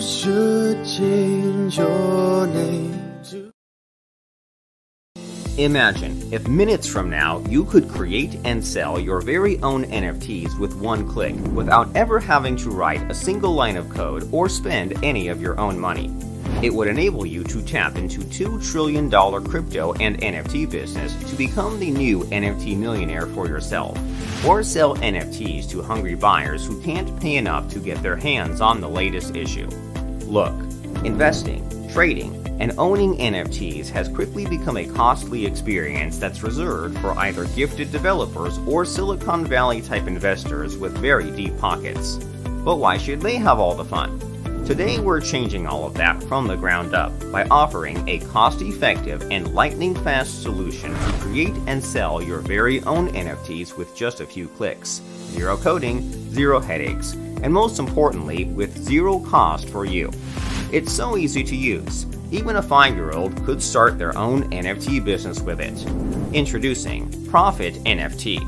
should change your name to... Imagine if minutes from now you could create and sell your very own NFTs with one click without ever having to write a single line of code or spend any of your own money. It would enable you to tap into $2 trillion crypto and NFT business to become the new NFT millionaire for yourself, or sell NFTs to hungry buyers who can't pay enough to get their hands on the latest issue. Look, investing, trading, and owning NFTs has quickly become a costly experience that's reserved for either gifted developers or Silicon Valley type investors with very deep pockets. But why should they have all the fun? Today we're changing all of that from the ground up by offering a cost-effective and lightning-fast solution to create and sell your very own NFTs with just a few clicks. Zero coding, zero headaches, and most importantly, with zero cost for you. It's so easy to use. Even a 5-year-old could start their own NFT business with it. Introducing Profit NFT.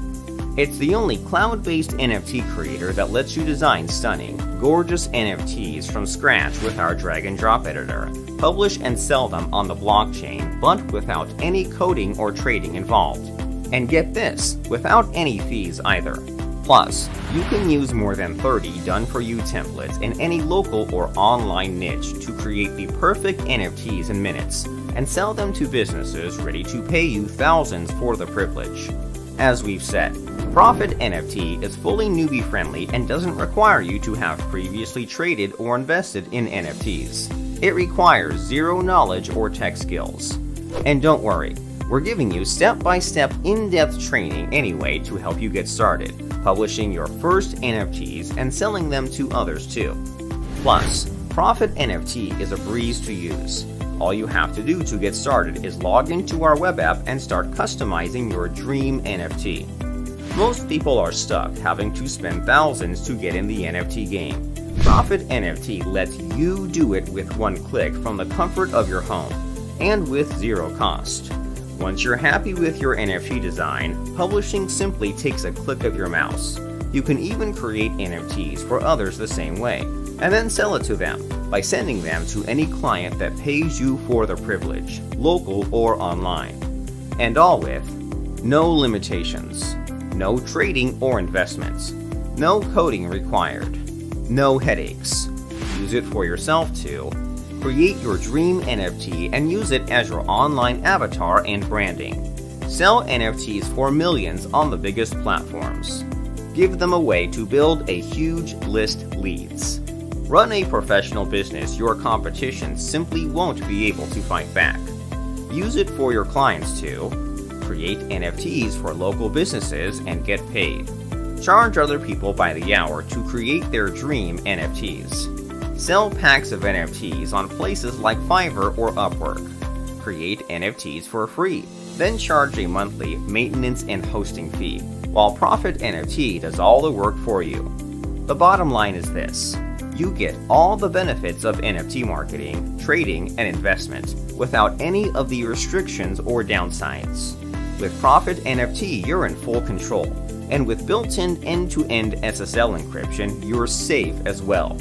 It's the only cloud-based NFT creator that lets you design stunning, gorgeous NFTs from scratch with our drag-and-drop editor, publish and sell them on the blockchain, but without any coding or trading involved. And get this, without any fees either. Plus, you can use more than 30 done-for-you templates in any local or online niche to create the perfect NFTs in minutes, and sell them to businesses ready to pay you thousands for the privilege. As we've said, Profit NFT is fully newbie-friendly and doesn't require you to have previously traded or invested in NFTs. It requires zero knowledge or tech skills. And don't worry, we're giving you step-by-step in-depth training anyway to help you get started, publishing your first NFTs and selling them to others too. Plus, Profit NFT is a breeze to use. All you have to do to get started is log into our web app and start customizing your dream NFT. Most people are stuck having to spend thousands to get in the NFT game. Profit NFT lets you do it with one click from the comfort of your home, and with zero cost. Once you're happy with your NFT design, publishing simply takes a click of your mouse. You can even create NFTs for others the same way, and then sell it to them by sending them to any client that pays you for the privilege, local or online. And all with no limitations, no trading or investments, no coding required, no headaches. Use it for yourself too. Create your dream NFT and use it as your online avatar and branding. Sell NFTs for millions on the biggest platforms. Give them away to build a huge list leads. Run a professional business your competition simply won't be able to fight back. Use it for your clients too. Create NFTs for local businesses and get paid. Charge other people by the hour to create their dream NFTs. Sell packs of NFTs on places like Fiverr or Upwork. Create NFTs for free, then charge a monthly maintenance and hosting fee, while Profit NFT does all the work for you. The bottom line is this: you get all the benefits of NFT marketing, trading, and investment without any of the restrictions or downsides. With Profit NFT, you're in full control, and with built-in end-to-end SSL encryption, you're safe as well.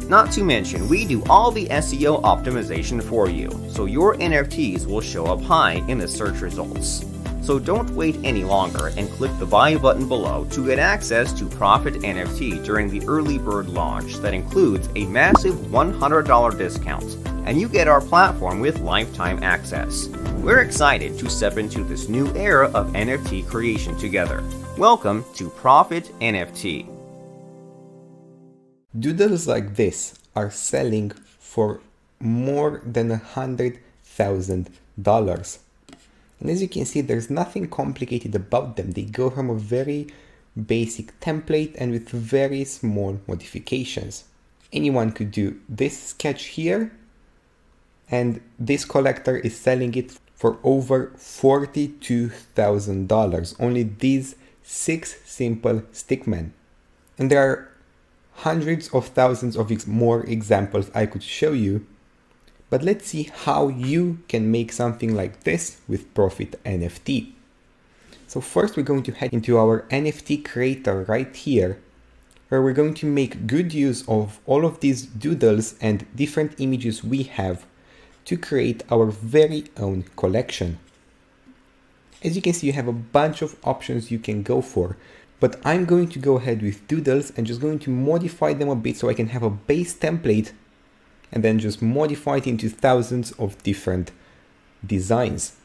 Not to mention, we do all the SEO optimization for you, so your NFTs will show up high in the search results. So don't wait any longer and click the buy button below to get access to Profit NFT during the early bird launch that includes a massive $100 discount, and you get our platform with lifetime access. We're excited to step into this new era of NFT creation together. Welcome to Profit NFT. Doodles like this are selling for more than $100,000. And as you can see, there's nothing complicated about them. They go from a very basic template and with very small modifications. Anyone could do this sketch here, and this collector is selling it for over $42,000. Only these 6 simple stickmen. And there are hundreds of thousands of more examples I could show you. But let's see how you can make something like this with Profit NFT. So first we're going to head into our NFT creator right here. where we're going to make good use of all of these doodles and different images we have to create our very own collection. As you can see, you have a bunch of options you can go for, but I'm going to go ahead with doodles and just going to modify them a bit so I can have a base template and then just modify it into thousands of different designs.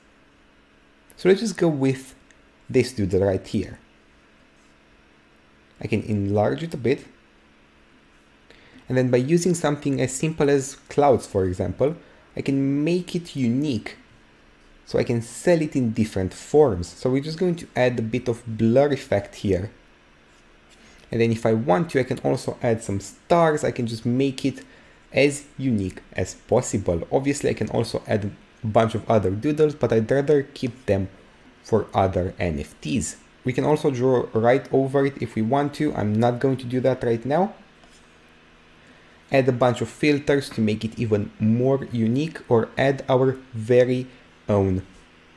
So let's just go with this doodle right here. I can enlarge it a bit, and then by using something as simple as clouds, for example, I can make it unique so I can sell it in different forms. So we're just going to add a bit of blur effect here, and then if I want to, I can also add some stars. I can just make it as unique as possible. Obviously I can also add a bunch of other doodles, but I'd rather keep them for other NFTs. We can also draw right over it if we want to. I'm not going to do that right now. Add a bunch of filters to make it even more unique, or add our very own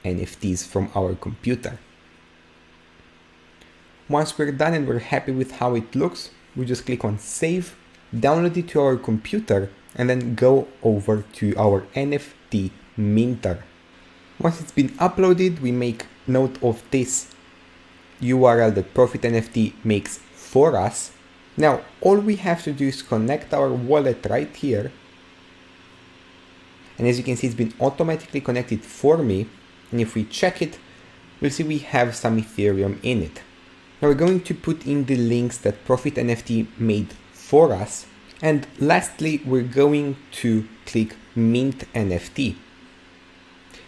NFTs from our computer. Once we're done and we're happy with how it looks, we just click on save, download it to our computer, and then go over to our NFT minter. Once it's been uploaded, we make note of this URL that Profit NFT makes for us. Now, all we have to do is connect our wallet right here. And as you can see, it's been automatically connected for me. And if we check it, we'll see we have some Ethereum in it. Now we're going to put in the links that Profit NFT made for us. And lastly, we're going to click Mint NFT.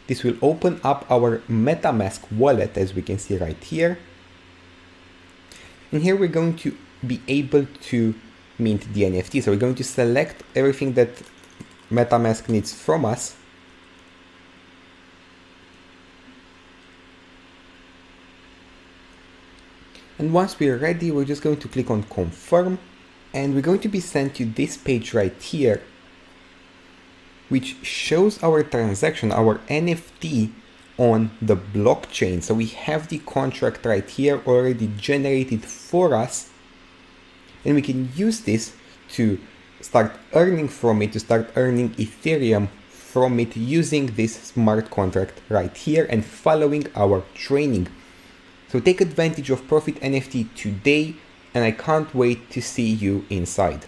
This will open up our MetaMask wallet, as we can see right here. And here we're going to be able to mint the NFT. So we're going to select everything that MetaMask needs from us. And once we're ready, we're just going to click on confirm, and we're going to be sent to this page right here, which shows our transaction, our NFT on the blockchain. So we have the contract right here already generated for us, and we can use this to start earning from it, to start earning Ethereum from it using this smart contract right here and following our training. So take advantage of Profit NFT today, and I can't wait to see you inside.